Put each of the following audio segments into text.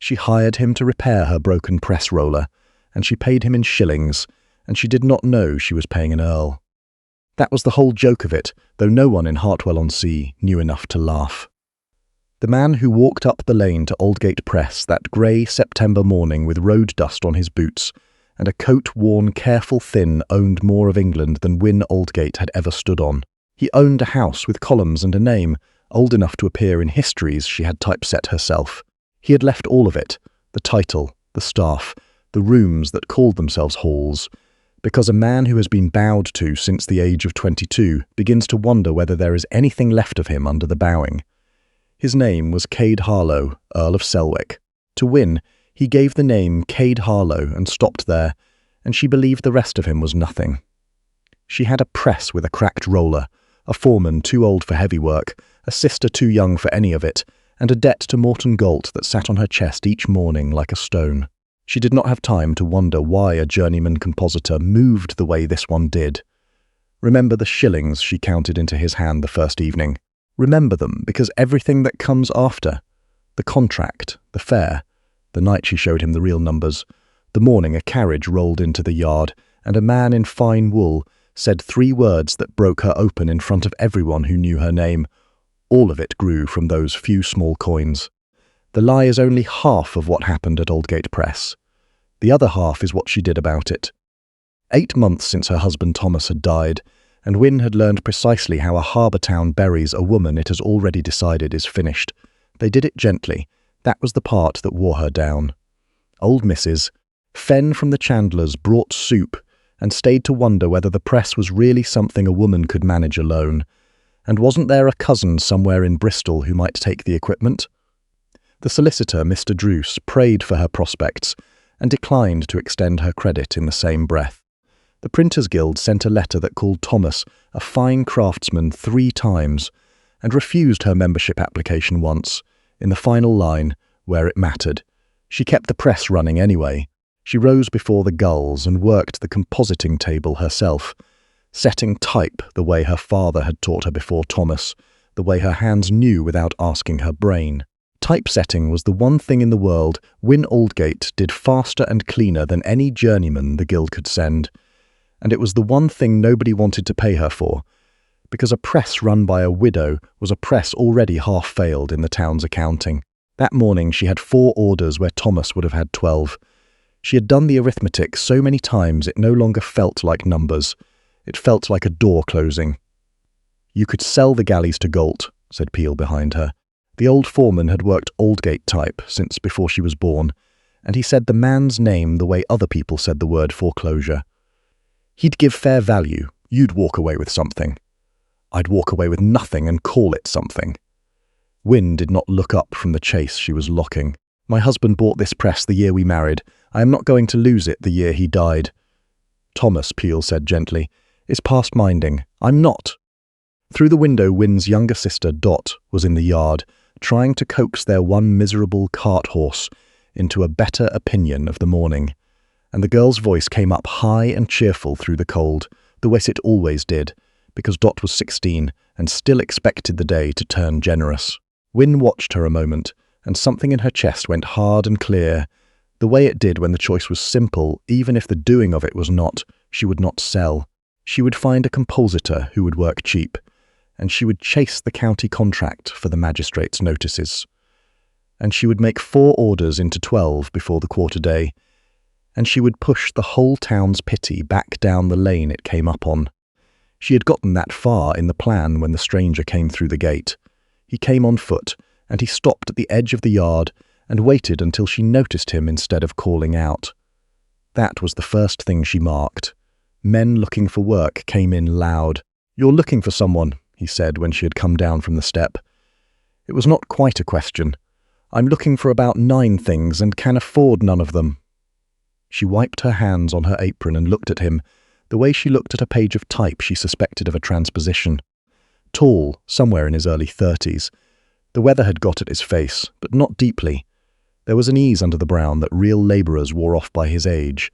She hired him to repair her broken press roller, and she paid him in shillings, and she did not know she was paying an earl. That was the whole joke of it, though no one in Hartwell-on-Sea knew enough to laugh. The man who walked up the lane to Aldgate Press that grey September morning with road dust on his boots and a coat worn careful thin owned more of England than Wynn Aldgate had ever stood on. He owned a house with columns and a name, old enough to appear in histories she had typeset herself. He had left all of it, the title, the staff, the rooms that called themselves halls, because a man who has been bowed to since the age of 22 begins to wonder whether there is anything left of him under the bowing. His name was Cade Harlow, Earl of Selwick. To Wynn, he gave the name Cade Harlow and stopped there, and she believed the rest of him was nothing. She had a press with a cracked roller, a foreman too old for heavy work, a sister too young for any of it, and a debt to Morton Galt that sat on her chest each morning like a stone. She did not have time to wonder why a journeyman compositor moved the way this one did. Remember the shillings she counted into his hand the first evening. Remember them because everything that comes after, the contract, the fare, the night she showed him the real numbers, the morning a carriage rolled into the yard and a man in fine wool said 3 words that broke her open in front of everyone who knew her name. All of it grew from those few small coins. The lie is only half of what happened at Aldgate Press. The other half is what she did about it. 8 months since her husband Thomas had died, and Wynn had learned precisely how a harbour town buries a woman it has already decided is finished. They did it gently. That was the part that wore her down. Old Mrs. Fenn from the Chandlers brought soup and stayed to wonder whether the press was really something a woman could manage alone. And wasn't there a cousin somewhere in Bristol who might take the equipment? The solicitor, Mr. Druce, prayed for her prospects and declined to extend her credit in the same breath. The Printers' Guild sent a letter that called Thomas a fine craftsman 3 times and refused her membership application once, in the final line, where it mattered. She kept the press running anyway. She rose before the gulls and worked the compositing table herself, setting type the way her father had taught her before Thomas, the way her hands knew without asking her brain. Typesetting was the one thing in the world Wynn Aldgate did faster and cleaner than any journeyman the guild could send. And it was the one thing nobody wanted to pay her for, because a press run by a widow was a press already half failed in the town's accounting. That morning she had 4 orders where Thomas would have had 12. She had done the arithmetic so many times it no longer felt like numbers. It felt like a door closing. "You could sell the galleys to Galt," said Peel behind her. The old foreman had worked Aldgate type since before she was born, and he said the man's name the way other people said the word foreclosure. He'd give fair value. You'd walk away with something. I'd walk away with nothing and call it something. Wynn did not look up from the chase she was locking. "My husband bought this press the year we married. I am not going to lose it the year he died." "Thomas," Peel said gently, "is past minding. I'm not." Through the window, Wynn's younger sister, Dot, was in the yard, trying to coax their one miserable cart horse into a better opinion of the morning. And the girl's voice came up high and cheerful through the cold, the way it always did, because Dot was 16 and still expected the day to turn generous. Wynn watched her a moment, and something in her chest went hard and clear, the way it did when the choice was simple, even if the doing of it was not. She would not sell. She would find a compositor who would work cheap, and she would chase the county contract for the magistrate's notices. And she would make 4 orders into 12 before the quarter day, and she would push the whole town's pity back down the lane it came up on. She had gotten that far in the plan when the stranger came through the gate. He came on foot, and he stopped at the edge of the yard and waited until she noticed him instead of calling out. That was the first thing she marked. Men looking for work came in loud. "You're looking for someone," he said when she had come down from the step. It was not quite a question. "I'm looking for about 9 things and can afford none of them." She wiped her hands on her apron and looked at him, the way she looked at a page of type she suspected of a transposition. Tall, somewhere in his early 30s. The weather had got at his face, but not deeply. There was an ease under the brown that real labourers wore off by his age.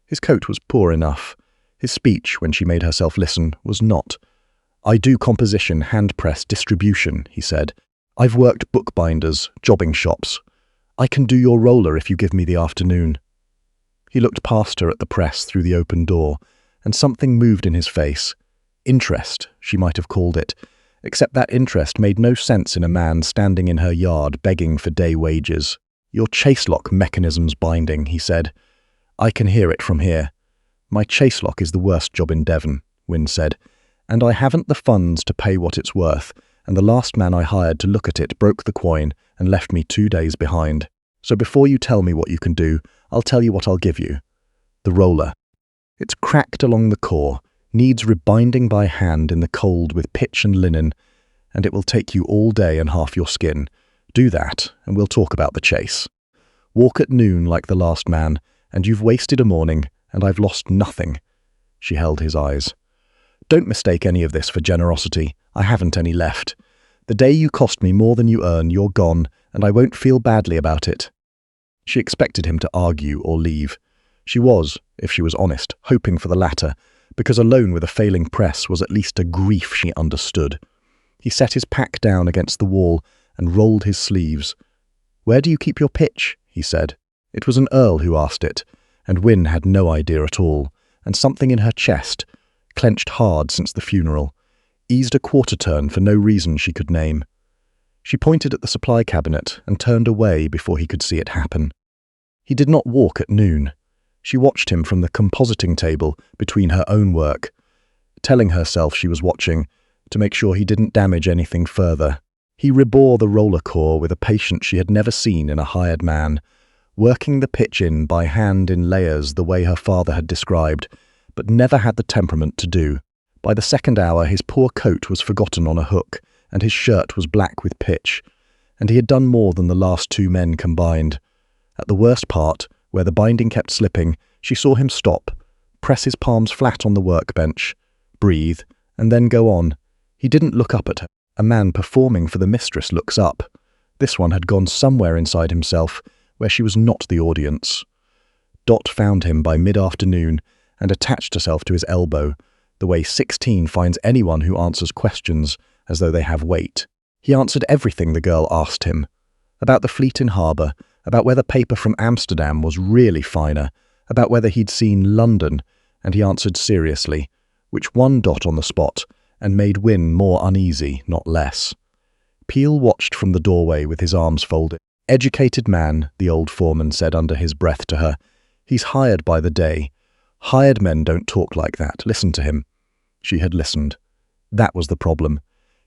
His coat was poor enough. His speech, when she made herself listen, was not. "I do composition, hand-press, distribution," he said. "I've worked bookbinders, jobbing shops. "I can do your roller if you give me the afternoon." He looked past her at the press through the open door, and something moved in his face. Interest, she might have called it, except that interest made no sense in a man standing in her yard begging for day wages. "Your chase-lock mechanism's binding," he said. "I can hear it from here." "My chase-lock is the worst job in Devon," Wynn said, "and I haven't the funds to pay what it's worth, and the last man I hired to look at it broke the coin and left me 2 days behind. So before you tell me what you can do, I'll tell you what I'll give you. The roller. It's cracked along the core, needs rebinding by hand in the cold with pitch and linen, and it will take you all day and half your skin. Do that, and we'll talk about the chase. Walk at noon like the last man, and you've wasted a morning, and I've lost nothing." She held his eyes. "Don't mistake any of this for generosity. I haven't any left. The day you cost me more than you earn, you're gone, and I won't feel badly about it." She expected him to argue or leave. She was, if she was honest, hoping for the latter, because alone with a failing press was at least a grief she understood. He set his pack down against the wall and rolled his sleeves. "Where do you keep your pitch?" he said. It was an Earl who asked it, and Wynn had no idea at all, and something in her chest, clenched hard since the funeral, eased a quarter turn for no reason she could name. She pointed at the supply cabinet and turned away before he could see it happen. He did not walk at noon. She watched him from the compositing table between her own work, telling herself she was watching to make sure he didn't damage anything further. He rebore the roller core with a patience she had never seen in a hired man, working the pitch in by hand in layers the way her father had described, but never had the temperament to do. By the second hour his poor coat was forgotten on a hook, and his shirt was black with pitch, and he had done more than the last 2 men combined. At the worst part, where the binding kept slipping, she saw him stop, press his palms flat on the workbench, breathe, and then go on. He didn't look up at her. A man performing for the mistress looks up. This one had gone somewhere inside himself, where she was not the audience. Dot found him by mid-afternoon and attached herself to his elbow, the way 16 finds anyone who answers questions as though they have weight. He answered everything the girl asked him. About the fleet in harbour, about whether paper from Amsterdam was really finer, about whether he'd seen London, and he answered seriously, which won Dot on the spot and made Wynn more uneasy, not less. Peel watched from the doorway with his arms folded. "Educated man," the old foreman said under his breath to her. "He's hired by the day. Hired men don't talk like that. Listen to him." She had listened. That was the problem.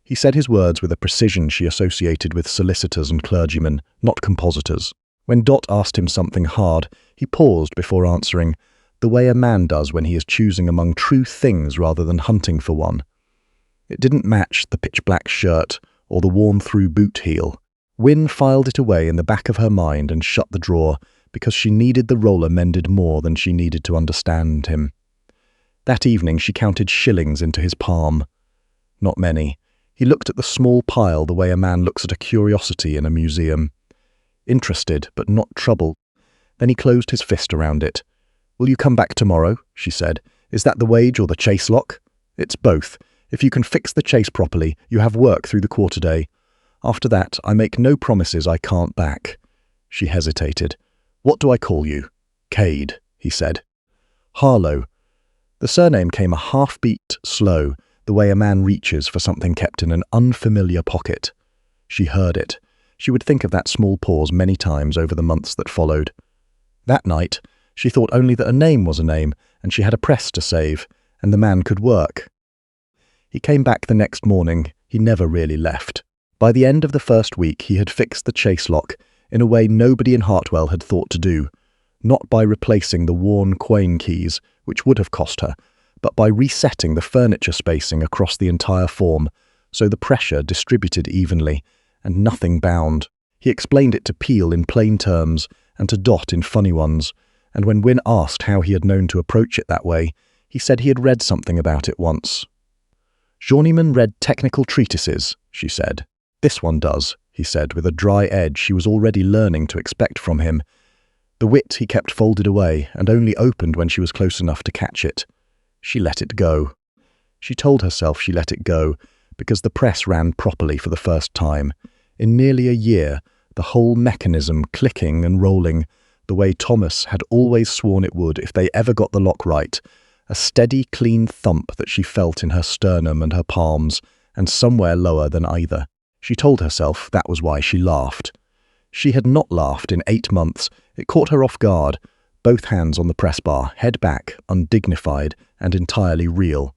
He said his words with a precision she associated with solicitors and clergymen, not compositors. When Dot asked him something hard, he paused before answering, the way a man does when he is choosing among true things rather than hunting for one. It didn't match the pitch-black shirt or the worn-through boot heel. Wynn filed it away in the back of her mind and shut the drawer because she needed the roller mended more than she needed to understand him. That evening she counted shillings into his palm. Not many. He looked at the small pile the way a man looks at a curiosity in a museum. Interested, but not troubled. Then he closed his fist around it. "Will you come back tomorrow?" she said. "Is that the wage or the chase lock?" "It's both. If you can fix the chase properly, you have work through the quarter day. After that, I make no promises I can't back." She hesitated. "What do I call you?" "Cade," he said. "Harlow." The surname came a half-beat slow, the way a man reaches for something kept in an unfamiliar pocket. She heard it. She would think of that small pause many times over the months that followed. That night, she thought only that a name was a name, and she had a press to save, and the man could work. He came back the next morning. He never really left. By the end of the first week, he had fixed the chase lock in a way nobody in Hartwell had thought to do, not by replacing the worn quoin keys, which would have cost her, but by resetting the furniture spacing across the entire form, so the pressure distributed evenly, and nothing bound. He explained it to Peel in plain terms, and to Dot in funny ones, and when Wynn asked how he had known to approach it that way, he said he had read something about it once. "Journeyman read technical treatises," she said. "This one does," he said, with a dry edge she was already learning to expect from him. The wit he kept folded away, and only opened when she was close enough to catch it. She let it go. She told herself she let it go, because the press ran properly for the first time. In nearly a year, the whole mechanism clicking and rolling, the way Thomas had always sworn it would if they ever got the lock right, a steady, clean thump that she felt in her sternum and her palms, and somewhere lower than either. She told herself that was why she laughed. She had not laughed in 8 months. It caught her off guard, both hands on the press bar, head back, undignified and entirely real.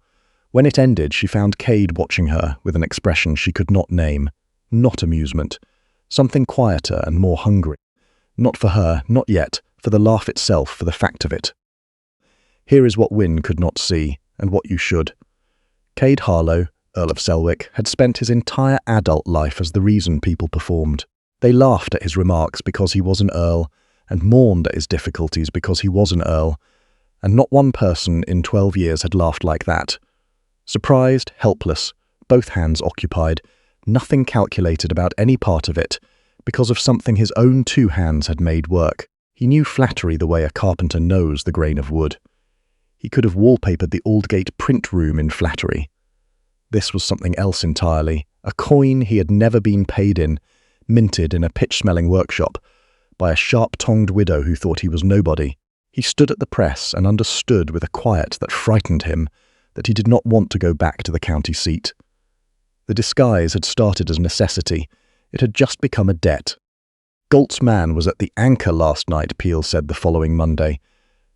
When it ended, she found Cade watching her with an expression she could not name. Not amusement. Something quieter and more hungry. Not for her, not yet, for the laugh itself, for the fact of it. Here is what Wynn could not see, and what you should. Cade Harlow, Earl of Selwick, had spent his entire adult life as the reason people performed. They laughed at his remarks because he was an earl, and mourned at his difficulties because he was an earl, and not one person in 12 years had laughed like that. Surprised, helpless, both hands occupied, nothing calculated about any part of it, because of something his own 2 hands had made work. He knew flattery the way a carpenter knows the grain of wood. He could have wallpapered the Aldgate print room in flattery. This was something else entirely, a coin he had never been paid in, minted in a pitch-smelling workshop, by a sharp-tongued widow who thought he was nobody. He stood at the press and understood with a quiet that frightened him that he did not want to go back to the county seat. The disguise had started as necessity. It had just become a debt. Galt's man was at the Anchor last night, Peel said the following Monday,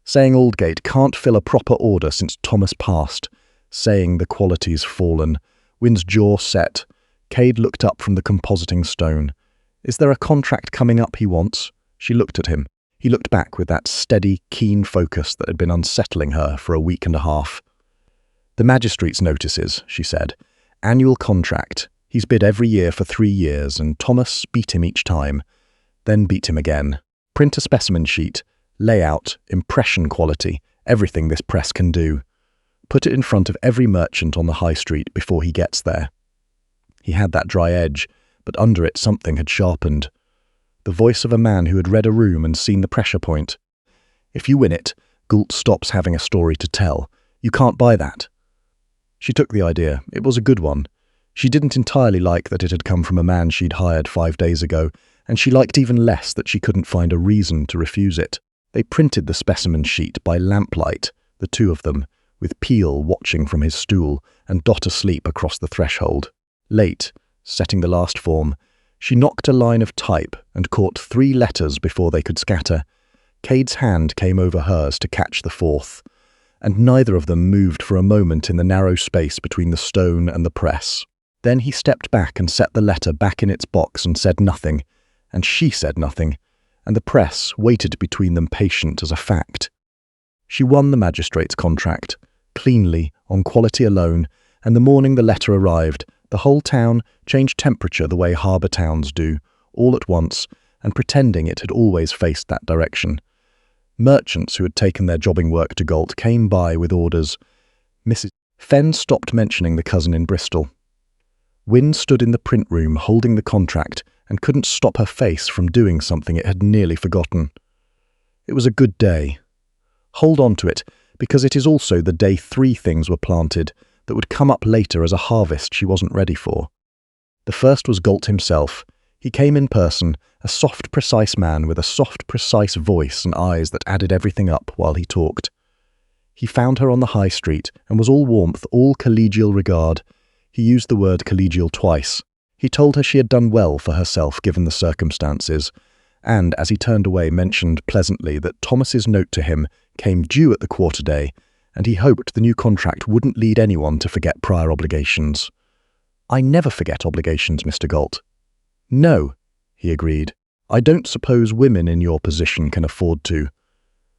saying Aldgate can't fill a proper order since Thomas passed, saying the quality's fallen. Wynn's jaw set. Cade looked up from the compositing stone. Is there a contract coming up he wants? She looked at him. He looked back with that steady, keen focus that had been unsettling her for a week and a half. The magistrate's notices, she said. Annual contract. He's bid every year for 3 years, and Thomas beat him each time. Then beat him again. Print a specimen sheet. Layout, impression quality, everything this press can do. Put it in front of every merchant on the high street before he gets there. He had that dry edge, but under it something had sharpened. The voice of a man who had read a room and seen the pressure point. If you win it, Galt stops having a story to tell. You can't buy that. She took the idea. It was a good one. She didn't entirely like that it had come from a man she'd hired 5 days ago, and she liked even less that she couldn't find a reason to refuse it. They printed the specimen sheet by lamplight, the 2 of them, with Peel watching from his stool and Dot asleep across the threshold. Late, setting the last form, she knocked a line of type and caught 3 letters before they could scatter. Cade's hand came over hers to catch the 4th, and neither of them moved for a moment in the narrow space between the stone and the press. Then he stepped back and set the letter back in its box and said nothing, and she said nothing, and the press waited between them patient as a fact. She won the magistrate's contract, cleanly, on quality alone, and the morning the letter arrived, the whole town changed temperature the way harbour towns do, all at once, and pretending it had always faced that direction. Merchants who had taken their jobbing work to Galt came by with orders. Mrs. Fenn stopped mentioning the cousin in Bristol. Wynn stood in the print room holding the contract and couldn't stop her face from doing something it had nearly forgotten. It was a good day. Hold on to it, because it is also the day 3 things were planted that would come up later as a harvest she wasn't ready for. The first was Galt himself. He came in person, a soft, precise man with a soft, precise voice and eyes that added everything up while he talked. He found her on the high street and was all warmth, all collegial regard. He used the word collegial twice. He told her she had done well for herself given the circumstances, and as he turned away mentioned pleasantly that Thomas's note to him came due at the quarter day, and he hoped the new contract wouldn't lead anyone to forget prior obligations. "I never forget obligations, Mr. Galt." "No," he agreed. "I don't suppose women in your position can afford to."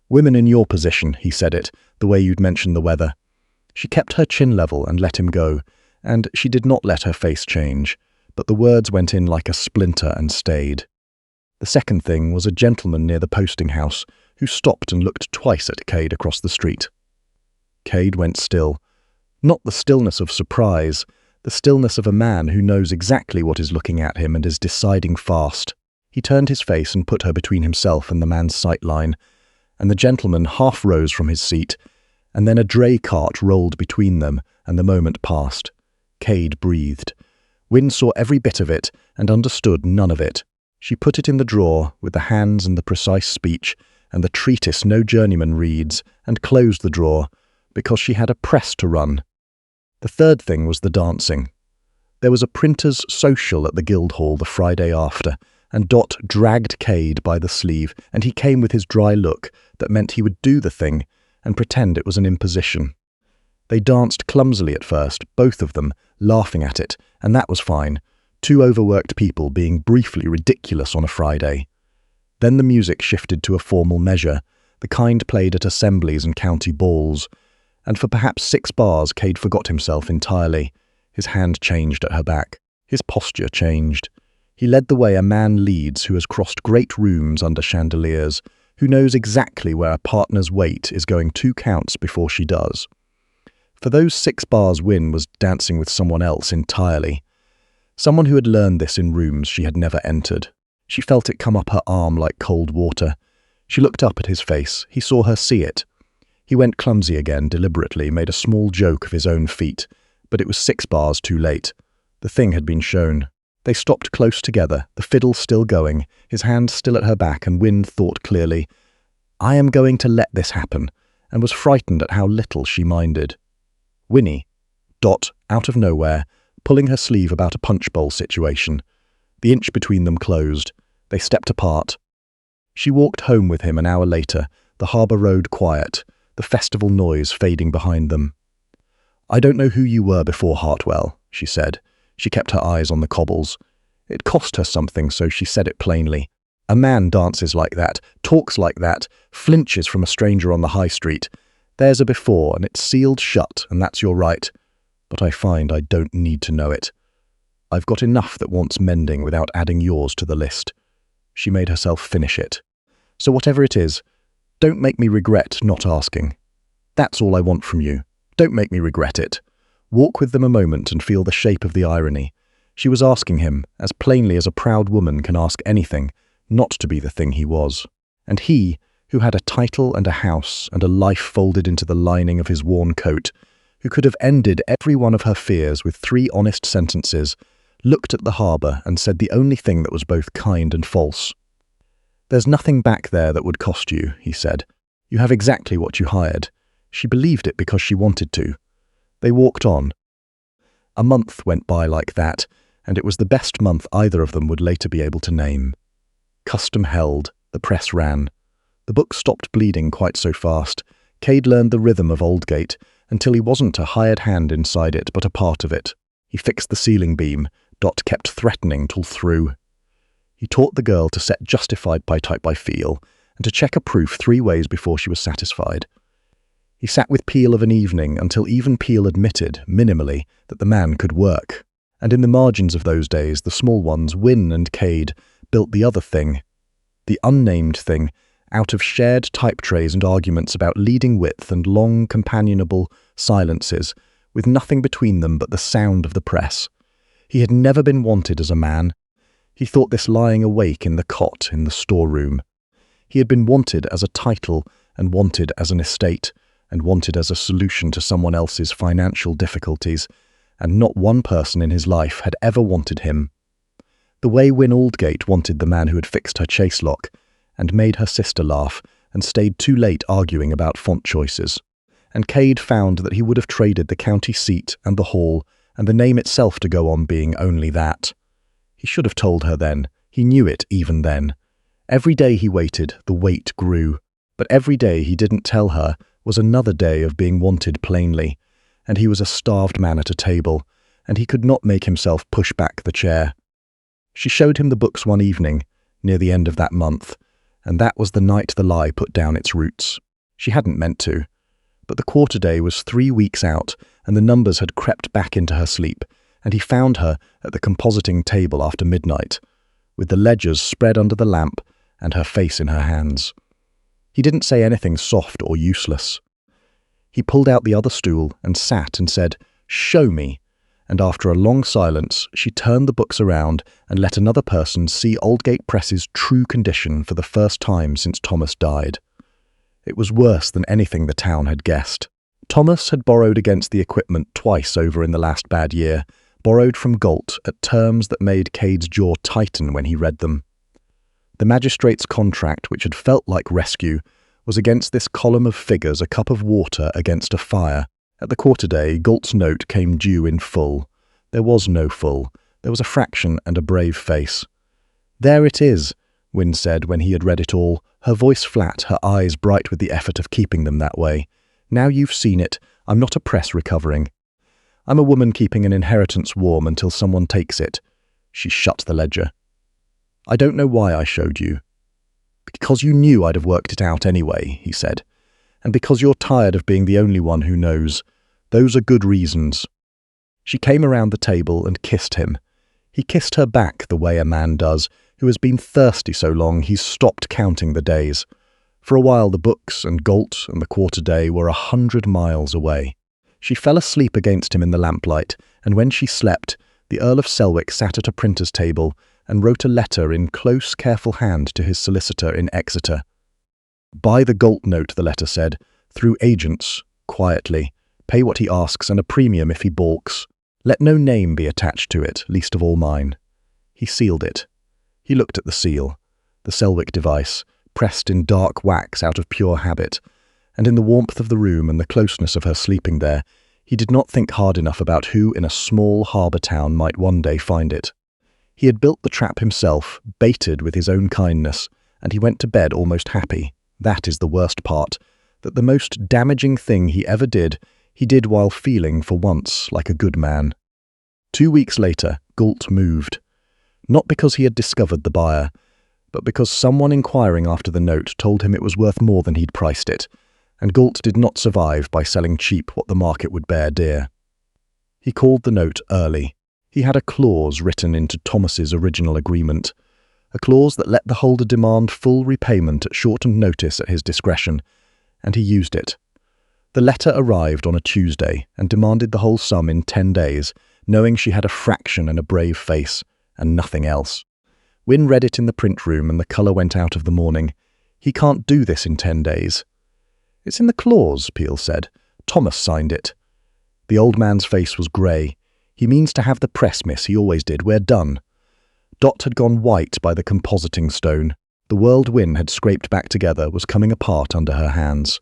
"Women in your position," he said it, the way you'd mentioned the weather. She kept her chin level and let him go, and she did not let her face change, but the words went in like a splinter and stayed. The second thing was a gentleman near the posting house who stopped and looked twice at Cade across the street. Cade went still. Not the stillness of surprise, the stillness of a man who knows exactly what is looking at him and is deciding fast. He turned his face and put her between himself and the man's sight line, and the gentleman half rose from his seat, and then a dray cart rolled between them, and the moment passed. Cade breathed. Wynn saw every bit of it and understood none of it. She put it in the drawer with the hands and the precise speech and the treatise no journeyman reads, and closed the drawer, because she had a press to run. The third thing was the dancing. There was a printers' social at the Guildhall the Friday after, and Dot dragged Cade by the sleeve, and he came with his dry look that meant he would do the thing and pretend it was an imposition. They danced clumsily at first, both of them, laughing at it, and that was fine, two overworked people being briefly ridiculous on a Friday. Then the music shifted to a formal measure, the kind played at assemblies and county balls, and for perhaps 6 bars Cade forgot himself entirely. His hand changed at her back. His posture changed. He led the way a man leads who has crossed great rooms under chandeliers, who knows exactly where a partner's weight is going 2 counts before she does. For those 6 bars Wynn was dancing with someone else entirely. Someone who had learned this in rooms she had never entered. She felt it come up her arm like cold water. She looked up at his face. He saw her see it. He went clumsy again, deliberately, made a small joke of his own feet, but it was 6 bars too late. The thing had been shown. They stopped close together, the fiddle still going, his hand still at her back, and Wynn thought clearly, "I am going to let this happen," and was frightened at how little she minded. Winnie, Dot, out of nowhere, pulling her sleeve about a punch bowl situation. The inch between them closed. They stepped apart. She walked home with him an hour later, the harbour road quiet, the festival noise fading behind them. "I don't know who you were before Hartwell," she said. She kept her eyes on the cobbles. It cost her something, so she said it plainly. "A man dances like that, talks like that, flinches from a stranger on the high street. There's a before, and it's sealed shut, and that's your right. But I find I don't need to know it. I've got enough that wants mending without adding yours to the list." She made herself finish it. "So whatever it is, don't make me regret not asking. That's all I want from you. Don't make me regret it." Walk with them a moment and feel the shape of the irony. She was asking him, as plainly as a proud woman can ask anything, not to be the thing he was. And he, who had a title and a house and a life folded into the lining of his worn coat, who could have ended every one of her fears with 3 honest sentences, looked at the harbour and said the only thing that was both kind and false. "There's nothing back there that would cost you," he said. "You have exactly what you hired." She believed it because she wanted to. They walked on. A month went by like that, and it was the best month either of them would later be able to name. Custom held, the press ran. The book stopped bleeding quite so fast. Cade learned the rhythm of Aldgate, until he wasn't a hired hand inside it, but a part of it. He fixed the ceiling beam. Dot kept threatening till through. He taught the girl to set justified by type by feel, and to check a proof 3 ways before she was satisfied. He sat with Peel of an evening until even Peel admitted, minimally, that the man could work. And in the margins of those days, the small ones, Wynn and Cade, built the other thing. The unnamed thing, out of shared type trays and arguments about leading width and long, companionable silences, with nothing between them but the sound of the press. He had never been wanted as a man. He thought this lying awake in the cot in the storeroom. He had been wanted as a title, and wanted as an estate, and wanted as a solution to someone else's financial difficulties, and not one person in his life had ever wanted him. The way Wynn Aldgate wanted the man who had fixed her chase lock, and made her sister laugh, and stayed too late arguing about font choices. And Cade found that he would have traded the county seat and the hall, and the name itself to go on being only that. He should have told her then. He knew it even then. Every day he waited, the wait grew. But every day he didn't tell her was another day of being wanted plainly, and he was a starved man at a table, and he could not make himself push back the chair. She showed him the books one evening, near the end of that month, and that was the night the lie put down its roots. She hadn't meant to. But the quarter day was 3 weeks out, and the numbers had crept back into her sleep, and he found her at the compositing table after midnight, with the ledgers spread under the lamp and her face in her hands. He didn't say anything soft or useless. He pulled out the other stool and sat and said, "Show me." And after a long silence, she turned the books around and let another person see Aldgate Press's true condition for the first time since Thomas died. It was worse than anything the town had guessed. Thomas had borrowed against the equipment twice over in the last bad year, borrowed from Galt at terms that made Cade's jaw tighten when he read them. The magistrate's contract, which had felt like rescue, was against this column of figures, a cup of water against a fire. At the quarter-day, Galt's note came due in full. There was no full. There was a fraction and a brave face. "There it is," Wynn said when he had read it all, her voice flat, her eyes bright with the effort of keeping them that way. "Now you've seen it, I'm not a press recovering. I'm a woman keeping an inheritance warm until someone takes it." She shut the ledger. "I don't know why I showed you." "Because you knew I'd have worked it out anyway," he said. "And because you're tired of being the only one who knows. Those are good reasons." She came around the table and kissed him. He kissed her back the way a man does, who has been thirsty so long he's stopped counting the days. For a while the books and Galt and the quarter-day were 100 miles away. She fell asleep against him in the lamplight, and when she slept, the Earl of Selwick sat at a printer's table and wrote a letter in close, careful hand to his solicitor in Exeter. "Buy the Galt note," the letter said, "through agents, quietly. Pay what he asks and a premium if he balks. Let no name be attached to it, least of all mine." He sealed it. He looked at the seal, the Selwick device, pressed in dark wax out of pure habit, and in the warmth of the room and the closeness of her sleeping there, he did not think hard enough about who in a small harbour town might one day find it. He had built the trap himself, baited with his own kindness, and he went to bed almost happy. That is the worst part, that the most damaging thing he ever did, he did while feeling, for once, like a good man. 2 weeks later, Galt moved. Not because he had discovered the buyer, but because someone inquiring after the note told him it was worth more than he'd priced it, and Galt did not survive by selling cheap what the market would bear dear. He called the note early. He had a clause written into Thomas's original agreement, a clause that let the holder demand full repayment at shortened notice at his discretion, and he used it. The letter arrived on a Tuesday and demanded the whole sum in 10 days, knowing she had a fraction and a brave face, and nothing else. Wynn read it in the print room and the colour went out of the morning. "He can't do this in 10 days. "It's in the clause," Peel said. "Thomas signed it." The old man's face was grey. "He means to have the press, miss, he always did. We're done." Dot had gone white by the compositing stone. The world Wynn had scraped back together was coming apart under her hands.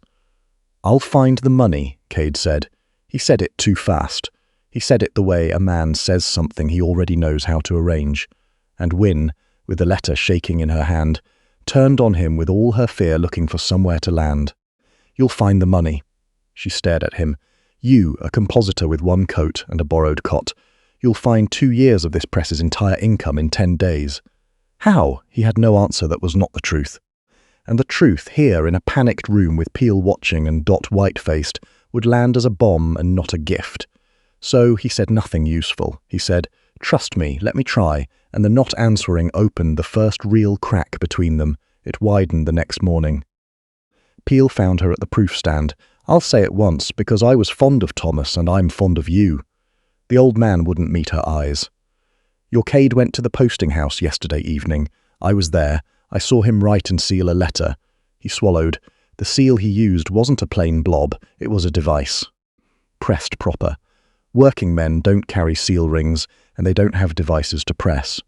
"I'll find the money," Cade said. He said it too fast. He said it the way a man says something he already knows how to arrange. And Wynn, with the letter shaking in her hand, turned on him with all her fear looking for somewhere to land. "You'll find the money." She stared at him. "You, a compositor with one coat and a borrowed cot. You'll find 2 years of this press's entire income in 10 days. How? He had no answer that was not the truth. And the truth, here in a panicked room with Peel watching and Dot white-faced, would land as a bomb and not a gift. So he said nothing useful. He said, "Trust me, let me try," and the not answering opened the first real crack between them. It widened the next morning. Peel found her at the proof stand. "I'll say it once, because I was fond of Thomas and I'm fond of you." The old man wouldn't meet her eyes. "Your Cade went to the posting house yesterday evening. I was there. I saw him write and seal a letter." He swallowed. The seal he used wasn't a plain blob, it was a device. Pressed proper. Working men don't carry seal rings, and they don't have devices to press.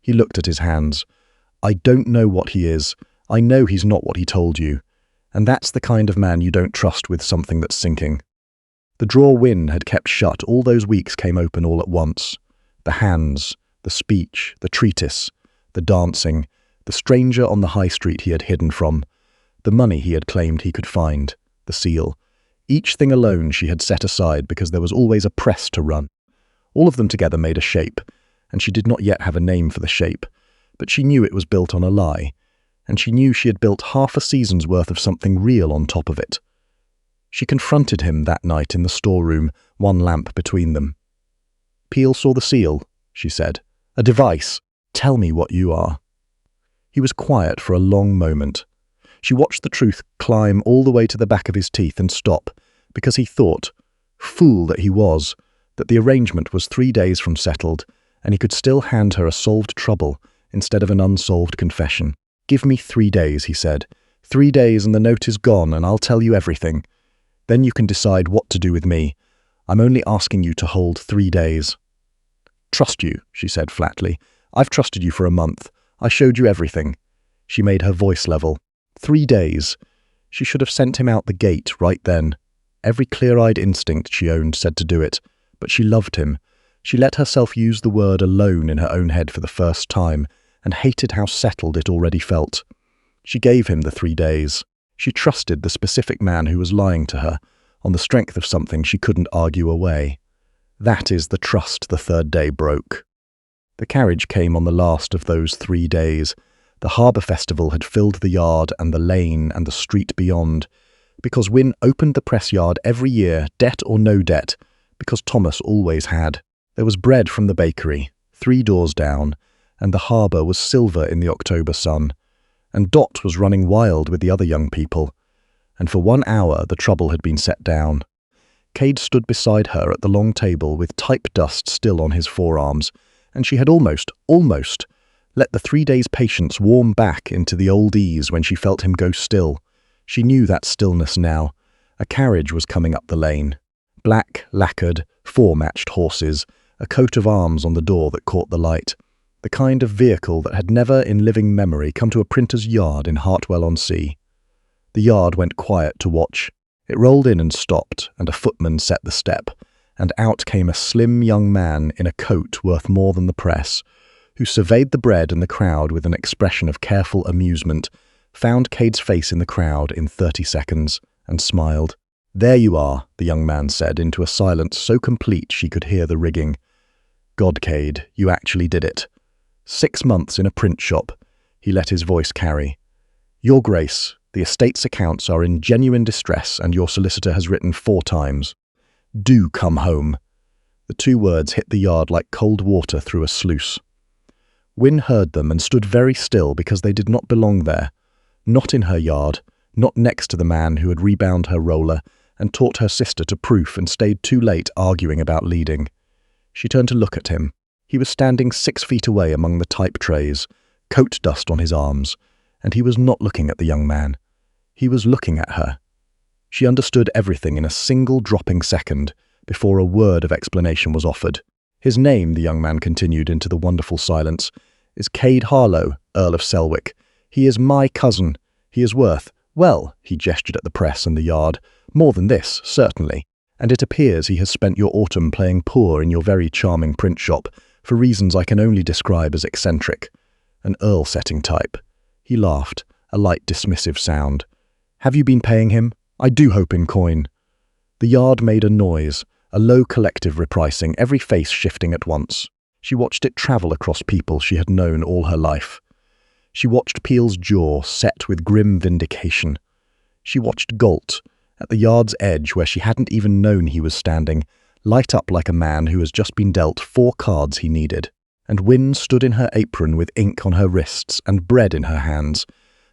He looked at his hands. "I don't know what he is. I know he's not what he told you. And that's the kind of man you don't trust with something that's sinking." The drawer Wynn had kept shut all those weeks came open all at once. The hands, the speech, the treatise, the dancing, the stranger on the high street he had hidden from, the money he had claimed he could find, the seal. Each thing alone she had set aside because there was always a press to run. All of them together made a shape, and she did not yet have a name for the shape, but she knew it was built on a lie, and she knew she had built half a season's worth of something real on top of it. She confronted him that night in the storeroom, one lamp between them. "Peel saw the seal," she said. "A device. Tell me what you are." He was quiet for a long moment. She watched the truth climb all the way to the back of his teeth and stop, because he thought, fool that he was, that the arrangement was 3 days from settled, and he could still hand her a solved trouble instead of an unsolved confession. "Give me 3 days," he said. 3 days and the note is gone, and I'll tell you everything. Then you can decide what to do with me. I'm only asking you to hold 3 days. "Trust you," she said flatly. "I've trusted you for a month. I showed you everything. She made her voice level. 3 days. She should have sent him out the gate right then. Every clear-eyed instinct she owned said to do it, but she loved him. She let herself use the word alone in her own head for the first time, and hated how settled it already felt. She gave him the 3 days. She trusted the specific man who was lying to her, on the strength of something she couldn't argue away. That is the trust the 3rd day broke. The carriage came on the last of those 3 days. The harbour festival had filled the yard and the lane and the street beyond, because Wynn opened the press yard every year, debt or no debt, because Thomas always had. There was bread from the bakery, 3 doors down, and the harbour was silver in the October sun, and Dot was running wild with the other young people, and for 1 hour the trouble had been set down. Cade stood beside her at the long table with type dust still on his forearms, and she had almost let the 3 days' patience warm back into the old ease when she felt him go still. She knew that stillness now. A carriage was coming up the lane. Black, lacquered, 4 matched horses, a coat of arms on the door that caught the light. The kind of vehicle that had never in living memory come to a printer's yard in Hartwell-on-Sea. The yard went quiet to watch. It rolled in and stopped, and a footman set the step, and out came a slim young man in a coat worth more than the press, who surveyed the bread and the crowd with an expression of careful amusement, found Cade's face in the crowd in 30 seconds, and smiled. "There you are," the young man said into a silence so complete she could hear the rigging. "God, Cade, you actually did it. 6 months in a print shop," he let his voice carry. "Your Grace, the estate's accounts are in genuine distress and your solicitor has written 4 times. Do come home." The 2 words hit the yard like cold water through a sluice. Wynn heard them and stood very still because they did not belong there. Not in her yard, not next to the man who had rebound her roller and taught her sister to proof and stayed too late arguing about leading. She turned to look at him. He was standing 6 feet away among the type trays, coat dust on his arms, and he was not looking at the young man. He was looking at her. She understood everything in a single dropping second before a word of explanation was offered. "His name," the young man continued into the wonderful silence, "is Cade Harlow, Earl of Selwick. He is my cousin. He is worth, well," he gestured at the press and the yard, "more than this, certainly. And it appears he has spent your autumn playing poor in your very charming print shop, for reasons I can only describe as eccentric. An Earl-setting type." He laughed, a light dismissive sound. "Have you been paying him? I do hope in coin." The yard made a noise, a low collective repricing, every face shifting at once. She watched it travel across people she had known all her life. She watched Peel's jaw set with grim vindication. She watched Galt, at the yard's edge where she hadn't even known he was standing, light up like a man who has just been dealt 4 cards he needed. And Wynn stood in her apron with ink on her wrists and bread in her hands,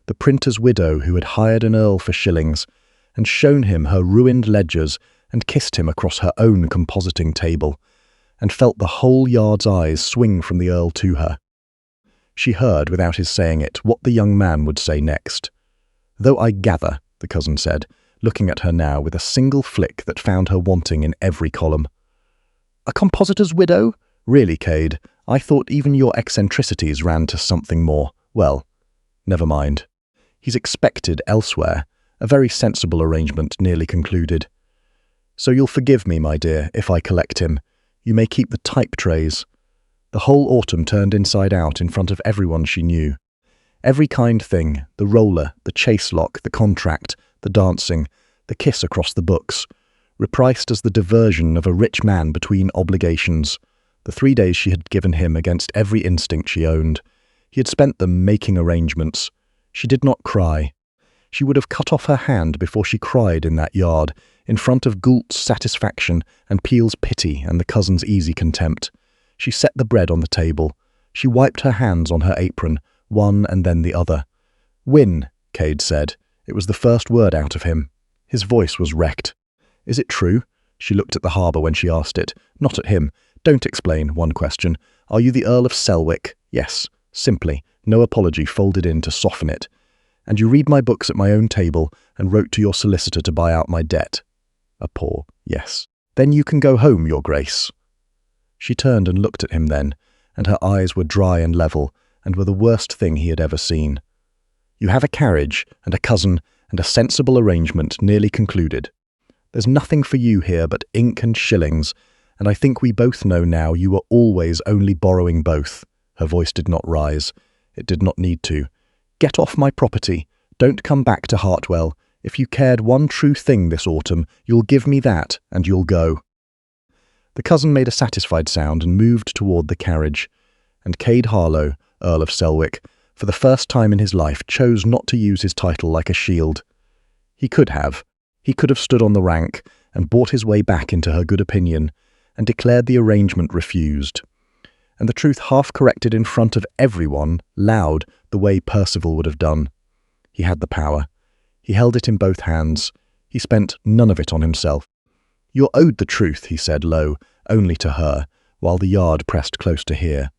the printer's widow who had hired an earl for shillings, and shown him her ruined ledgers and kissed him across her own compositing table, and felt the whole yard's eyes swing from the earl to her. She heard, without his saying it, what the young man would say next. "Though I gather," the cousin said, looking at her now with a single flick that found her wanting in every column. "A compositor's widow? Really, Cade, I thought even your eccentricities ran to something more. Well, never mind. He's expected elsewhere, a very sensible arrangement nearly concluded. So you'll forgive me, my dear, if I collect him. You may keep the type trays." The whole autumn turned inside out in front of everyone she knew. Every kind thing, the roller, the chase lock, the contract, the dancing, the kiss across the books, repriced as the diversion of a rich man between obligations. The 3 days she had given him against every instinct she owned. He had spent them making arrangements. She did not cry. She would have cut off her hand before she cried in that yard, in front of Gault's satisfaction and Peel's pity and the cousin's easy contempt. She set the bread on the table. She wiped her hands on her apron, one and then the other. "Wynn," Cade said. It was the first word out of him. His voice was wrecked. "Is it true?" She looked at the harbour when she asked it, not at him. "Don't explain," one question. "Are you the Earl of Selwick?" "Yes." Simply, no apology folded in to soften it. "And you read my books at my own table and wrote to your solicitor to buy out my debt?" A pause. "Yes." "Then you can go home, Your Grace." She turned and looked at him then, and her eyes were dry and level, and were the worst thing he had ever seen. You have a carriage and a cousin and a sensible arrangement nearly concluded. There's nothing for you here but ink and shillings, and I think we both know now you were always only borrowing both." Her voice did not rise. It did not need to. "Get off my property. Don't come back to Hartwell. If you cared one true thing this autumn, you'll give me that, and you'll go." The cousin made a satisfied sound and moved toward the carriage, and Cade Harlow, Earl of Selwick, for the first time in his life chose not to use his title like a shield. He could have. He could have stood on the rank and bought his way back into her good opinion and declared the arrangement refused. And the truth half-corrected in front of everyone, loud, the way Percival would have done. He had the power. He held it in both hands. He spent none of it on himself. "You're owed the truth," he said low, only to her, while the yard pressed close to hear.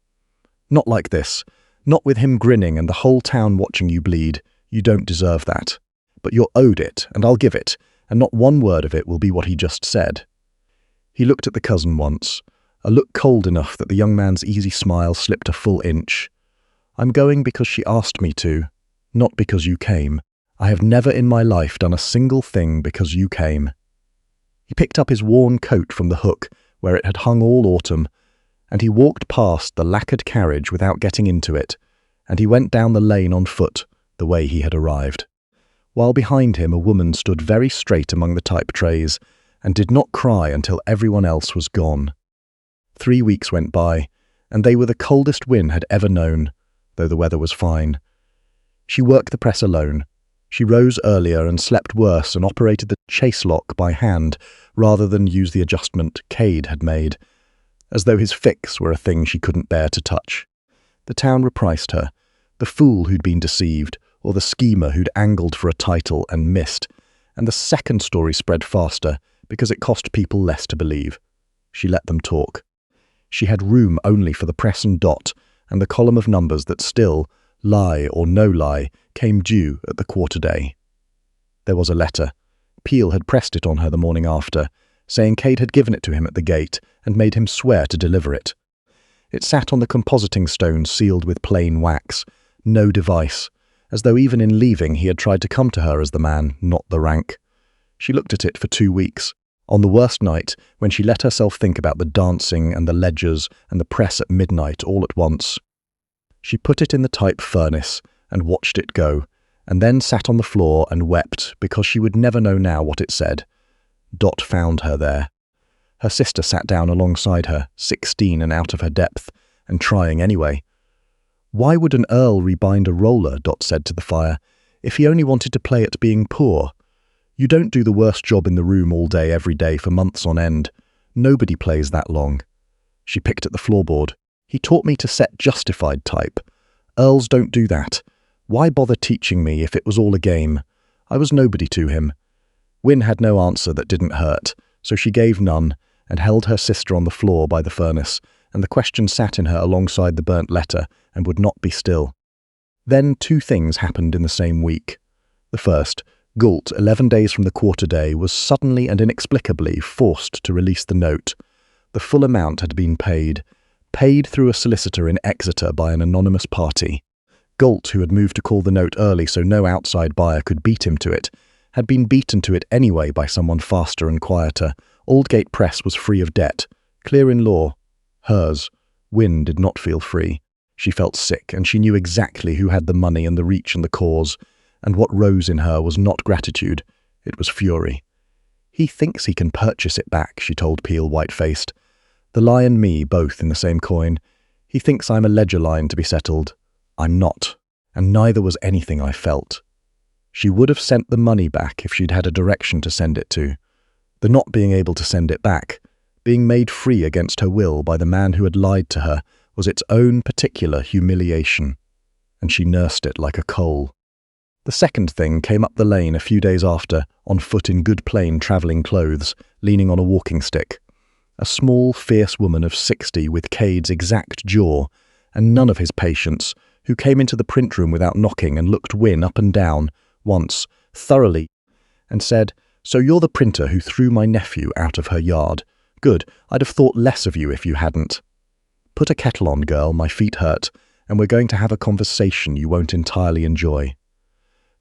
"Not like this. Not with him grinning and the whole town watching you bleed. You don't deserve that. But you're owed it, and I'll give it, and not one word of it will be what he just said." He looked at the cousin once, a look cold enough that the young man's easy smile slipped a full inch. "I'm going because she asked me to, not because you came. I have never in my life done a single thing because you came." He picked up his worn coat from the hook where it had hung all autumn, and he walked past the lacquered carriage without getting into it, and he went down the lane on foot, the way he had arrived. While behind him a woman stood very straight among the type trays, and did not cry until everyone else was gone. 3 weeks went by, and they were the coldest Wynn had ever known, though the weather was fine. She worked the press alone. She rose earlier and slept worse and operated the chase lock by hand rather than use the adjustment Cade had made, as though his fix were a thing she couldn't bear to touch. The town repriced her, the fool who'd been deceived, or the schemer who'd angled for a title and missed, and the second story spread faster because it cost people less to believe. She let them talk. She had room only for the press and dot, and the column of numbers that still, lie or no lie, came due at the quarter day. There was a letter. Peel had pressed it on her the morning after, saying Cade had given it to him at the gate and made him swear to deliver it. It sat on the compositing stone sealed with plain wax, no device, as though even in leaving he had tried to come to her as the man, not the rank. She looked at it for 2 weeks. On the worst night, when she let herself think about the dancing and the ledgers and the press at midnight all at once. She put it in the type furnace and watched it go, and then sat on the floor and wept because she would never know now what it said. Dot found her there. Her sister sat down alongside her, 16 and out of her depth, and trying anyway. "Why would an earl rebind a roller," Dot said to the fire, "if he only wanted to play at being poor? You don't do the worst job in the room all day every day for months on end. Nobody plays that long." She picked at the floorboard. "He taught me to set justified type. Earls don't do that. Why bother teaching me if it was all a game? I was nobody to him." Wynn had no answer that didn't hurt, so she gave none and held her sister on the floor by the furnace, and the question sat in her alongside the burnt letter and would not be still. Then 2 things happened in the same week. The first, Galt, 11 days from the quarter day, was suddenly and inexplicably forced to release the note. The full amount had been paid through a solicitor in Exeter by an anonymous party. Galt, who had moved to call the note early so no outside buyer could beat him to it, had been beaten to it anyway by someone faster and quieter. Aldgate Press was free of debt, clear in law. Hers. Wynn did not feel free. She felt sick, and she knew exactly who had the money and the reach and the cause, and what rose in her was not gratitude, it was fury. "He thinks he can purchase it back," she told Peel, white-faced. "The lie and me, both in the same coin. He thinks I'm a ledger line to be settled. I'm not, and neither was anything I felt." She would have sent the money back if she'd had a direction to send it to. The not being able to send it back, being made free against her will by the man who had lied to her, was its own particular humiliation, and she nursed it like a coal. The second thing came up the lane a few days after, on foot in good plain travelling clothes, leaning on a walking stick. A small, fierce woman of 60 with Cade's exact jaw, and none of his patience, who came into the print room without knocking and looked Wynn up and down, once, thoroughly, and said, "So you're the printer who threw my nephew out of her yard. Good, I'd have thought less of you if you hadn't. Put a kettle on, girl, my feet hurt, and we're going to have a conversation you won't entirely enjoy."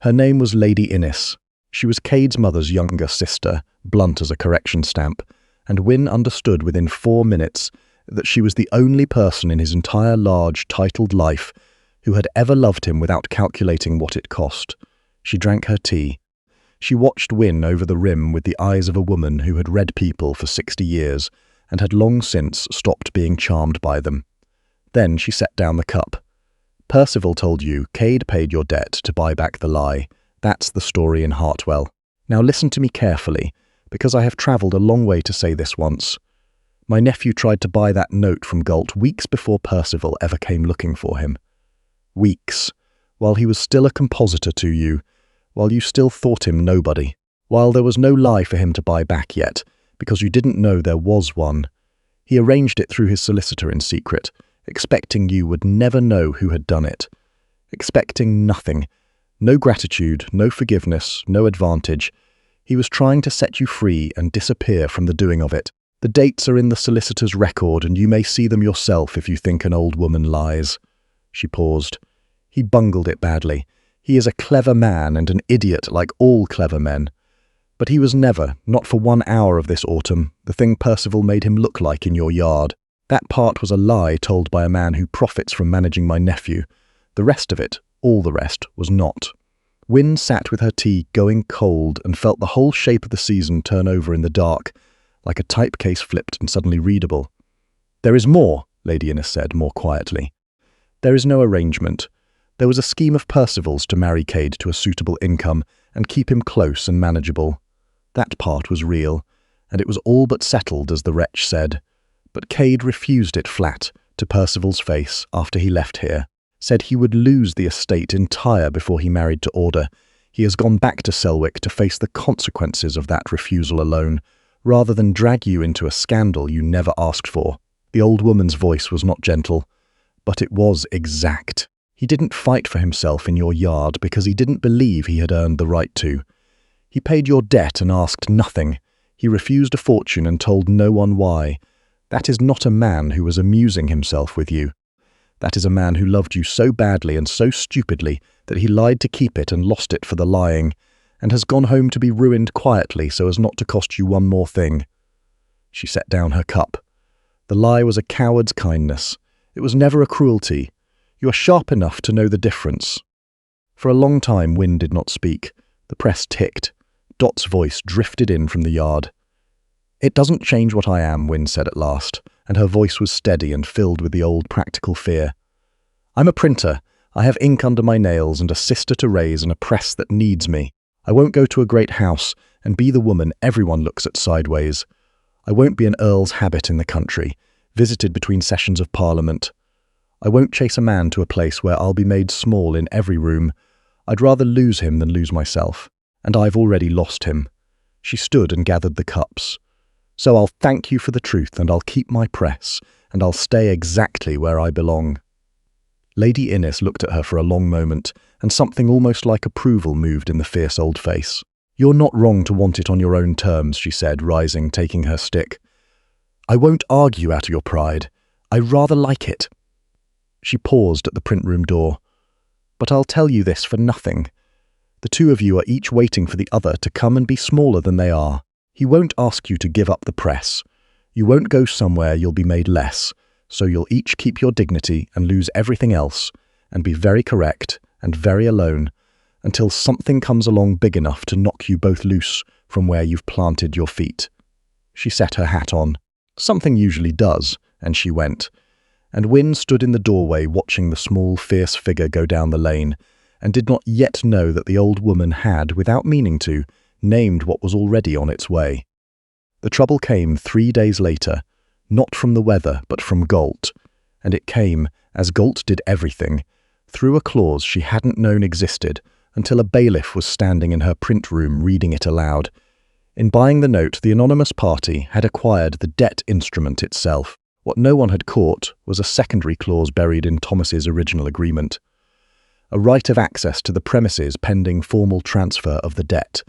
Her name was Lady Innes. She was Cade's mother's younger sister, blunt as a correction stamp, and Wynn understood within 4 minutes that she was the only person in his entire large, titled life who had ever loved him without calculating what it cost. She drank her tea. She watched Wynn over the rim with the eyes of a woman who had read people for 60 years and had long since stopped being charmed by them. Then she set down the cup. Percival told you Cade paid your debt to buy back the lie. That's the story in Hartwell. Now listen to me carefully, because I have travelled a long way to say this once. My nephew tried to buy that note from Galt weeks before Percival ever came looking for him. Weeks, while he was still a compositor to you, while you still thought him nobody, while there was no lie for him to buy back yet, because you didn't know there was one. He arranged it through his solicitor in secret, expecting you would never know who had done it. Expecting nothing. No gratitude, no forgiveness, no advantage. He was trying to set you free and disappear from the doing of it. The dates are in the solicitor's record, and you may see them yourself if you think an old woman lies. She paused. He bungled it badly. He is a clever man and an idiot like all clever men. But he was never, not for 1 hour of this autumn, the thing Percival made him look like in your yard. That part was a lie told by a man who profits from managing my nephew. The rest of it, all the rest, was not. Wynn sat with her tea going cold and felt the whole shape of the season turn over in the dark, like a typecase flipped and suddenly readable. There is more, Lady Innes said more quietly. There is no arrangement. There was a scheme of Percival's to marry Cade to a suitable income and keep him close and manageable. That part was real, and it was all but settled, as the wretch said. But Cade refused it flat, to Percival's face, after he left here. Said he would lose the estate entire before he married to order. He has gone back to Selwick to face the consequences of that refusal alone, rather than drag you into a scandal you never asked for. The old woman's voice was not gentle, but it was exact. He didn't fight for himself in your yard because he didn't believe he had earned the right to. He paid your debt and asked nothing. He refused a fortune and told no one why. That is not a man who was amusing himself with you. That is a man who loved you so badly and so stupidly that he lied to keep it and lost it for the lying, and has gone home to be ruined quietly so as not to cost you one more thing. She set down her cup. The lie was a coward's kindness. It was never a cruelty. You are sharp enough to know the difference. For a long time Wynn did not speak. The press ticked. Dot's voice drifted in from the yard. It doesn't change what I am, Wynn said at last, and her voice was steady and filled with the old practical fear. I'm a printer. I have ink under my nails and a sister to raise and a press that needs me. I won't go to a great house and be the woman everyone looks at sideways. I won't be an Earl's habit in the country, visited between sessions of Parliament. I won't chase a man to a place where I'll be made small in every room. I'd rather lose him than lose myself, and I've already lost him. She stood and gathered the cups. So I'll thank you for the truth, and I'll keep my press, and I'll stay exactly where I belong. Lady Innes looked at her for a long moment, and something almost like approval moved in the fierce old face. You're not wrong to want it on your own terms, she said, rising, taking her stick. I won't argue out of your pride. I rather like it. She paused at the print room door. But I'll tell you this for nothing. The two of you are each waiting for the other to come and be smaller than they are. He won't ask you to give up the press. You won't go somewhere you'll be made less, so you'll each keep your dignity and lose everything else, and be very correct and very alone, until something comes along big enough to knock you both loose from where you've planted your feet. She set her hat on. Something usually does, and she went. And Wynn stood in the doorway watching the small, fierce figure go down the lane, and did not yet know that the old woman had, without meaning to, named what was already on its way. The trouble came 3 days later, not from the weather, but from Galt, and it came, as Galt did everything, through a clause she hadn't known existed until a bailiff was standing in her print room reading it aloud. In buying the note, the anonymous party had acquired the debt instrument itself. What no one had caught was a secondary clause buried in Thomas's original agreement. A right of access to the premises pending formal transfer of the debt,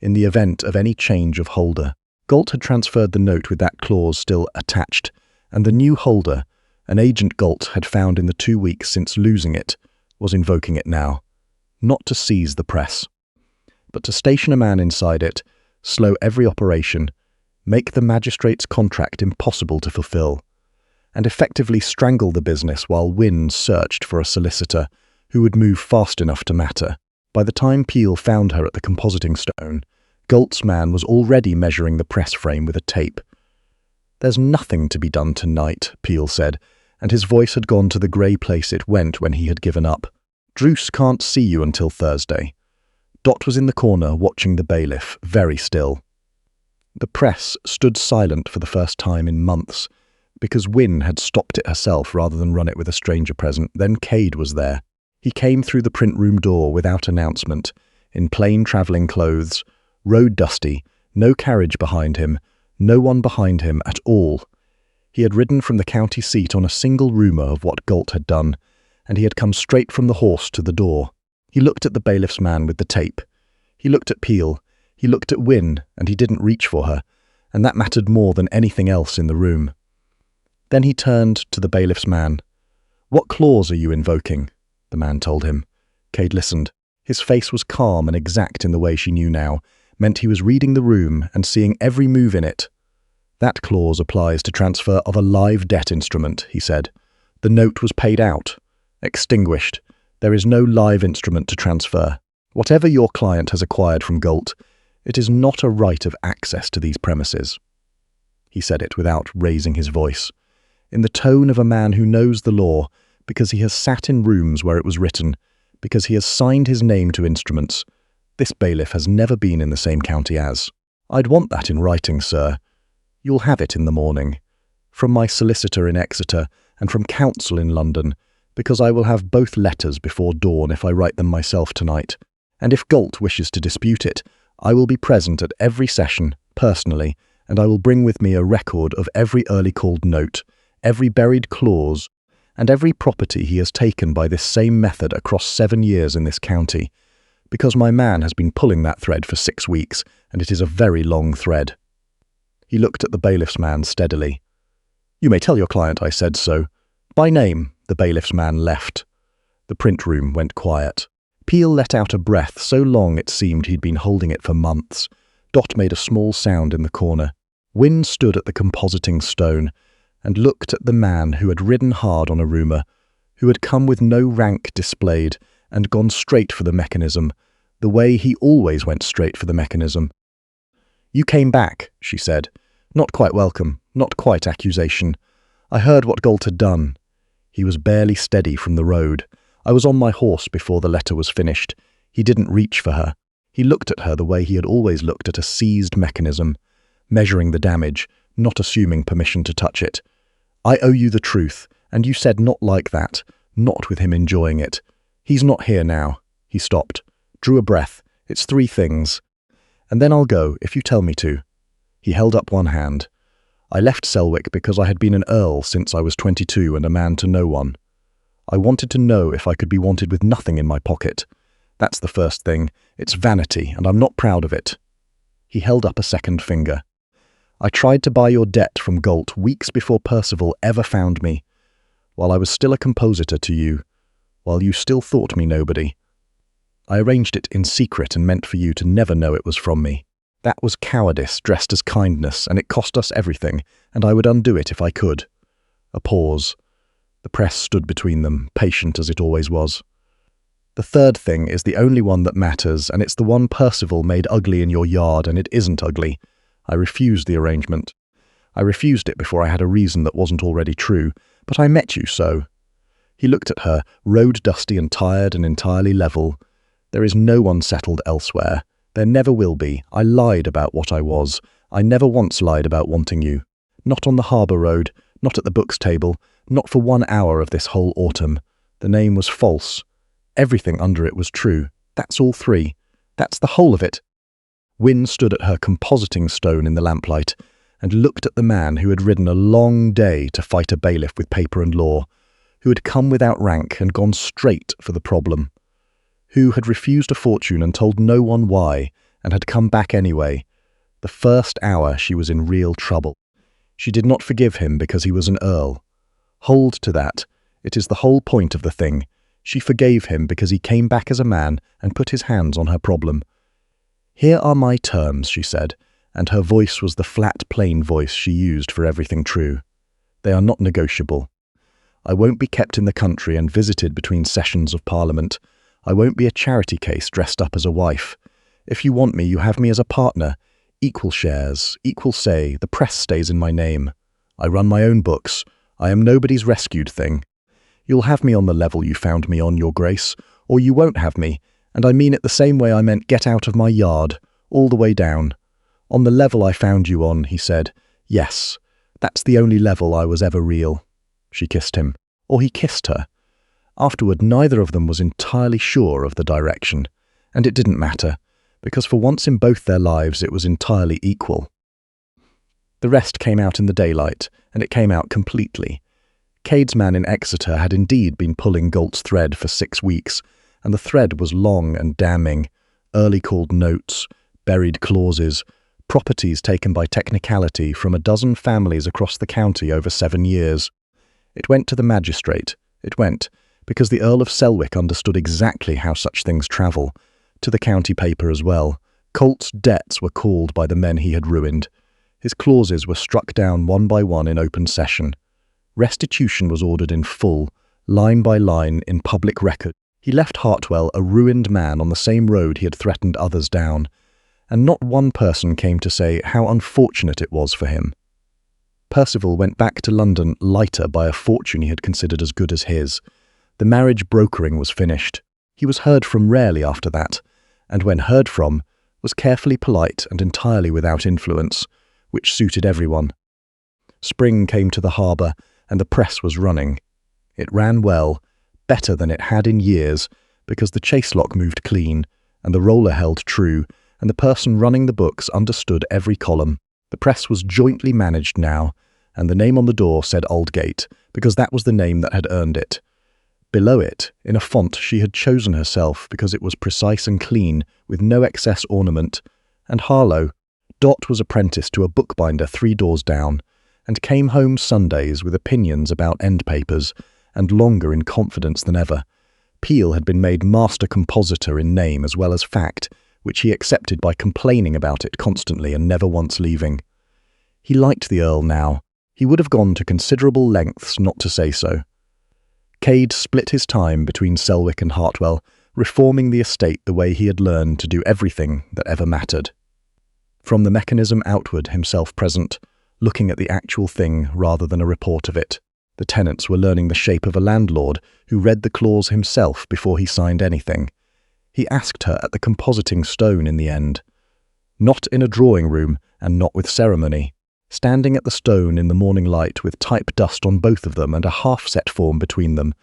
in the event of any change of holder. Galt had transferred the note with that clause still attached, and the new holder, an agent Galt had found in the 2 weeks since losing it, was invoking it now. not to seize the press, but to station a man inside it, slow every operation, make the magistrate's contract impossible to fulfill, and effectively strangle the business while Wynn searched for a solicitor who would move fast enough to matter. By the time Peel found her at the compositing stone, Galt's man was already measuring the press frame with a tape. "There's nothing to be done tonight," Peel said, and his voice had gone to the grey place it went when he had given up. "Druce can't see you until Thursday." Dot was in the corner watching the bailiff, very still. The press stood silent for the first time in months, because Wynn had stopped it herself rather than run it with a stranger present. Then Cade was there. He came through the print room door without announcement, in plain travelling clothes, road dusty, no carriage behind him, no one behind him at all. He had ridden from the county seat on a single rumour of what Galt had done, and he had come straight from the horse to the door. He looked at the bailiff's man with the tape. He looked at Peel. He looked at Wynn, and he didn't reach for her, and that mattered more than anything else in the room. Then he turned to the bailiff's man. "What clause are you invoking?" the man told him. Cade listened. His face was calm and exact in the way she knew now, meant he was reading the room and seeing every move in it. "That clause applies to transfer of a live debt instrument," he said. "The note was paid out, extinguished. There is no live instrument to transfer. Whatever your client has acquired from Galt, it is not a right of access to these premises." He said it without raising his voice, in the tone of a man who knows the law, because he has sat in rooms where it was written, because he has signed his name to instruments. "This bailiff has never been in the same county as." "I'd want that in writing, sir. You'll have it in the morning, from my solicitor in Exeter and from counsel in London, because I will have both letters before dawn if I write them myself tonight. And if Galt wishes to dispute it, I will be present at every session, personally, and I will bring with me a record of every early called note, every buried clause, and every property he has taken by this same method across 7 years in this county, because my man has been pulling that thread for 6 weeks, and it is a very long thread." He looked at the bailiff's man steadily. "You may tell your client I said so." By name, the bailiff's man left. The print room went quiet. Peel let out a breath so long it seemed he'd been holding it for months. Dot made a small sound in the corner. Wynn stood at the compositing stone and looked at the man who had ridden hard on a rumour, who had come with no rank displayed and gone straight for the mechanism, the way he always went straight for the mechanism. "You came back," she said. "Not quite welcome, not quite accusation. I heard what Galt had done." He was barely steady from the road. "I was on my horse before the letter was finished." He didn't reach for her. He looked at her the way he had always looked at a seized mechanism, measuring the damage, not assuming permission to touch it. "I owe you the truth, and you said not like that, not with him enjoying it. He's not here now." He stopped, drew a breath. "It's 3 things. And then I'll go, if you tell me to." He held up one hand. "I left Selwick because I had been an Earl since I was 22 and a man to no one. I wanted to know if I could be wanted with nothing in my pocket. That's the first thing. It's vanity, and I'm not proud of it." He held up a second finger. "I tried to buy your debt from Galt weeks before Percival ever found me, while I was still a compositor to you, while you still thought me nobody. I arranged it in secret and meant for you to never know it was from me. That was cowardice dressed as kindness, and it cost us everything, and I would undo it if I could." A pause. The press stood between them, patient as it always was. "The third thing is the only one that matters, and it's the one Percival made ugly in your yard, and it isn't ugly. I refused the arrangement. I refused it before I had a reason that wasn't already true, but I met you so." He looked at her, road dusty and tired and entirely level. "There is no one settled elsewhere. There never will be. I lied about what I was. I never once lied about wanting you. Not on the harbour road, not at the books table, not for 1 hour of this whole autumn. The name was false. Everything under it was true. That's all 3. That's the whole of it." Wynn stood at her compositing stone in the lamplight and looked at the man who had ridden a long day to fight a bailiff with paper and law, who had come without rank and gone straight for the problem, who had refused a fortune and told no one why, and had come back anyway. The first hour she was in real trouble. She did not forgive him because he was an Earl. Hold to that. It is the whole point of the thing. She forgave him because he came back as a man and put his hands on her problem. "Here are my terms," she said, and her voice was the flat, plain voice she used for everything true. "They are not negotiable. I won't be kept in the country and visited between sessions of Parliament. I won't be a charity case dressed up as a wife. If you want me, you have me as a partner. Equal shares, equal say, the press stays in my name. I run my own books. I am nobody's rescued thing. You'll have me on the level you found me on, Your Grace, or you won't have me, and I mean it the same way I meant get out of my yard, all the way down. On the level I found you on," he said. "Yes, that's the only level I was ever real." She kissed him, or he kissed her. Afterward, neither of them was entirely sure of the direction, and it didn't matter, because for once in both their lives it was entirely equal. The rest came out in the daylight, and it came out completely. Cade's man in Exeter had indeed been pulling Galt's thread for 6 weeks, and the thread was long and damning. Early called notes, buried clauses, properties taken by technicality from a dozen families across the county over 7 years. It went to the magistrate. It went, because the Earl of Selwick understood exactly how such things travel, to the county paper as well. Colt's debts were called by the men he had ruined. His clauses were struck down one by one in open session. Restitution was ordered in full, line by line, in public record. He left Hartwell a ruined man on the same road he had threatened others down, and not one person came to say how unfortunate it was for him. Percival went back to London lighter by a fortune he had considered as good as his. The marriage brokering was finished. He was heard from rarely after that, and when heard from, was carefully polite and entirely without influence, which suited everyone. Spring came to the harbour, and the press was running. It ran well, better than it had in years, because the chaselock moved clean, and the roller held true, and the person running the books understood every column. The press was jointly managed now, and the name on the door said Aldgate, because that was the name that had earned it. Below it, in a font she had chosen herself because it was precise and clean, with no excess ornament, and Harlow. Dot was apprenticed to a bookbinder 3 doors down, and came home Sundays with opinions about end papers, and longer in confidence than ever. Peel had been made master compositor in name as well as fact, which he accepted by complaining about it constantly and never once leaving. He liked the Earl now. He would have gone to considerable lengths not to say so. Cade split his time between Selwick and Hartwell, reforming the estate the way he had learned to do everything that ever mattered. From the mechanism outward, himself present, looking at the actual thing rather than a report of it. The tenants were learning the shape of a landlord who read the clause himself before he signed anything. He asked her at the compositing stone in the end. Not in a drawing room, and not with ceremony. Standing at the stone in the morning light with type dust on both of them and a half-set form between them,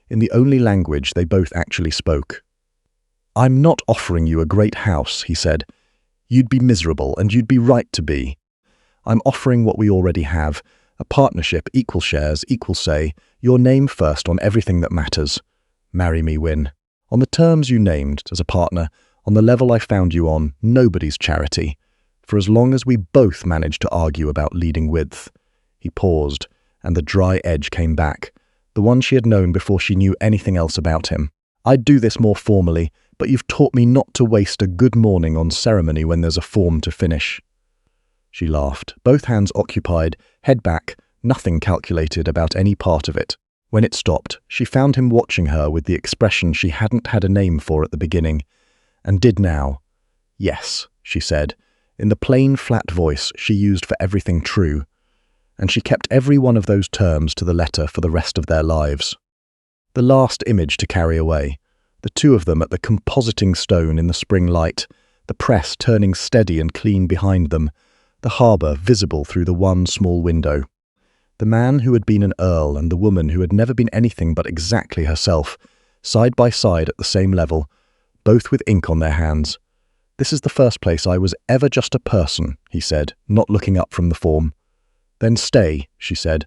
in the only language they both actually spoke. "I'm not offering you a great house," he said. "You'd be miserable, and you'd be right to be. I'm offering what we already have, a partnership, equal shares, equal say, your name first on everything that matters. Marry me, Wynn. On the terms you named, as a partner, on the level I found you on, nobody's charity. For as long as we both managed to argue about leading width." He paused, and the dry edge came back, the one she had known before she knew anything else about him. "I'd do this more formally, but you've taught me not to waste a good morning on ceremony when there's a form to finish." She laughed, both hands occupied, head back, nothing calculated about any part of it. When it stopped, she found him watching her with the expression she hadn't had a name for at the beginning, and did now. "Yes," she said, in the plain, flat voice she used for everything true, and she kept every one of those terms to the letter for the rest of their lives. The last image to carry away, the two of them at the compositing stone in the spring light, the press turning steady and clean behind them, the harbour visible through the one small window. The man who had been an earl and the woman who had never been anything but exactly herself, side by side at the same level, both with ink on their hands. "This is the first place I was ever just a person," he said, not looking up from the form. "Then stay," she said.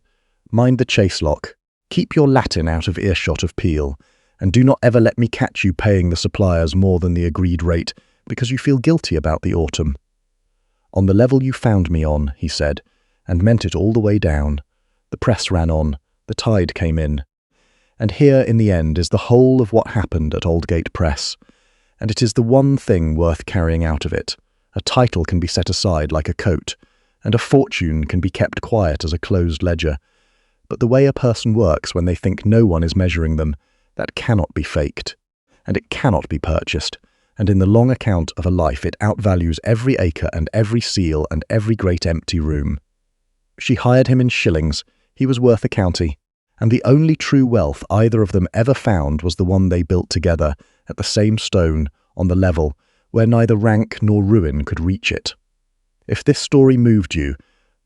"Mind the chaselock. Keep your Latin out of earshot of Peel, and do not ever let me catch you paying the suppliers more than the agreed rate, because you feel guilty about the autumn." "On the level you found me on," he said, and meant it all the way down. The press ran on. The tide came in. And here, in the end, is the whole of what happened at Aldgate Press. And it is the one thing worth carrying out of it. A title can be set aside like a coat, and a fortune can be kept quiet as a closed ledger. But the way a person works when they think no one is measuring them, that cannot be faked. And it cannot be purchased. And in the long account of a life, it outvalues every acre and every seal and every great empty room. She hired him in shillings. He was worth a county. And the only true wealth either of them ever found was the one they built together, at the same stone, on the level, where neither rank nor ruin could reach it. If this story moved you,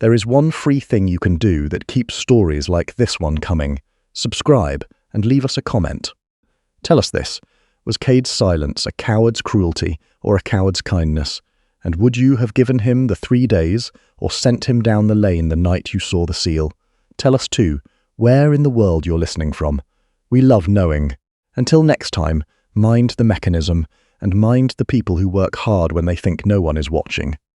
there is one free thing you can do that keeps stories like this one coming. Subscribe and leave us a comment. Tell us this. Was Cade's silence a coward's cruelty or a coward's kindness? And would you have given him the 3 days or sent him down the lane the night you saw the seal? Tell us too, where in the world you're listening from. We love knowing. Until next time, mind the mechanism and mind the people who work hard when they think no one is watching.